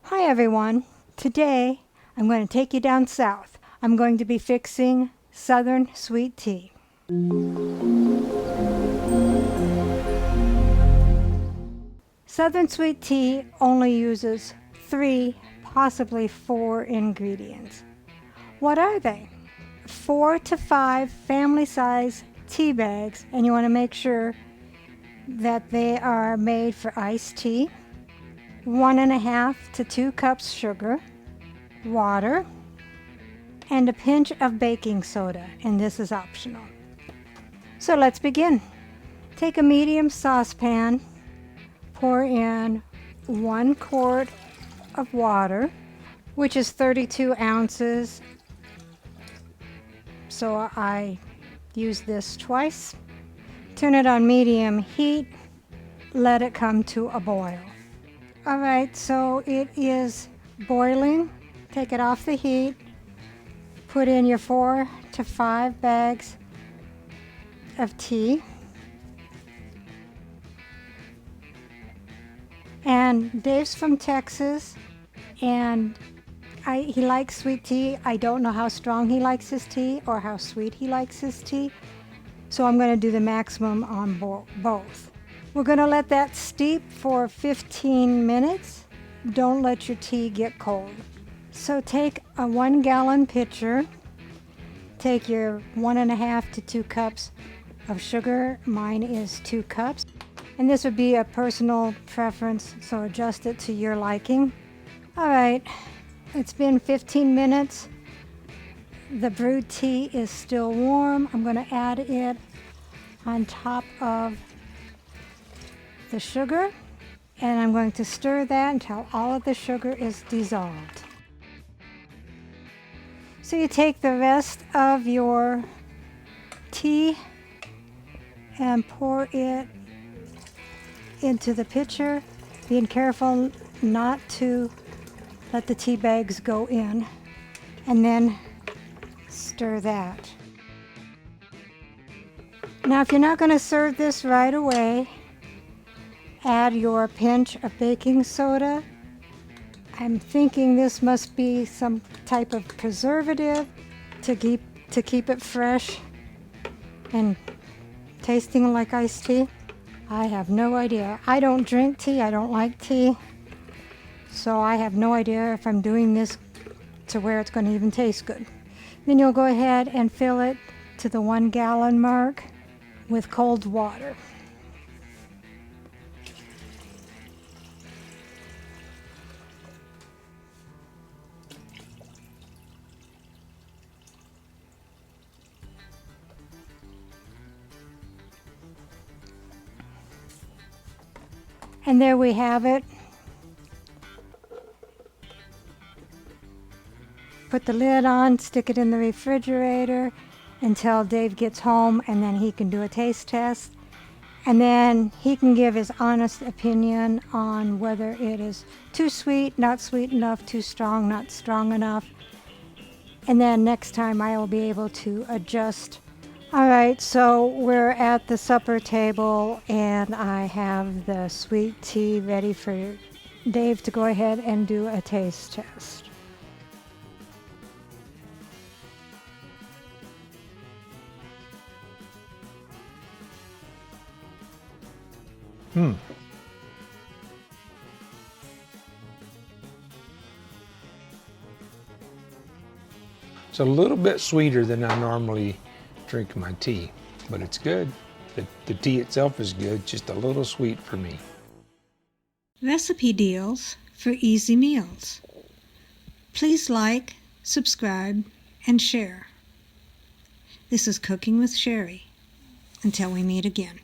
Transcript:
Hi everyone. Today I'm going to take you down south. I'm going to be fixing Southern sweet tea. Southern sweet tea only uses 3, possibly 4 ingredients. What are they? 4 to 5 family-size tea bags, and you want to make sure that they are made for iced tea. 1.5 to 2 cups sugar, water, and a pinch of baking soda, and this is optional. So let's begin. Take a medium saucepan, pour in 1 quart of water, which is 32 ounces, so I use this twice. Turn it on medium heat, let it come to a boil. All right, so it is boiling. Take it off the heat. Put in your 4 to 5 bags of tea. And Dave's from Texas, and he likes sweet tea. I don't know how strong he likes his tea or how sweet he likes his tea, so I'm going to do the maximum on both. We're going to let that steep for 15 minutes. Don't let your tea get cold. So take a 1-gallon pitcher, take your 1.5 to 2 cups of sugar. Mine is 2 cups. And this would be a personal preference, so adjust it to your liking. All right, it's been 15 minutes. The brewed tea is still warm. I'm going to add it on top of the sugar, and I'm going to stir that until all of the sugar is dissolved. So you take the rest of your tea and pour it into the pitcher, being careful not to let the tea bags go in, and then stir that. Now, if you're not going to serve this right away, add your pinch of baking soda. I'm thinking this must be some type of preservative to keep it fresh and tasting like iced tea. I have no idea. I don't drink tea. I don't like tea. So I have no idea if I'm doing this to where it's going to even taste good. Then you'll go ahead and fill it to the 1-gallon mark with cold water. And there we have it. Put the lid on, stick it in the refrigerator until Dave gets home, and then he can do a taste test. And then he can give his honest opinion on whether it is too sweet, not sweet enough, too strong, not strong enough. And then next time I will be able to adjust. All right, so we're at the supper table, and I have the sweet tea ready for Dave to go ahead and do a taste test. It's a little bit sweeter than I normally drink my tea, but it's good. The tea itself is good, just a little sweet for me. Recipe deals for easy meals. Please like, subscribe, and share. This is Cooking with Sherry. Until we meet again.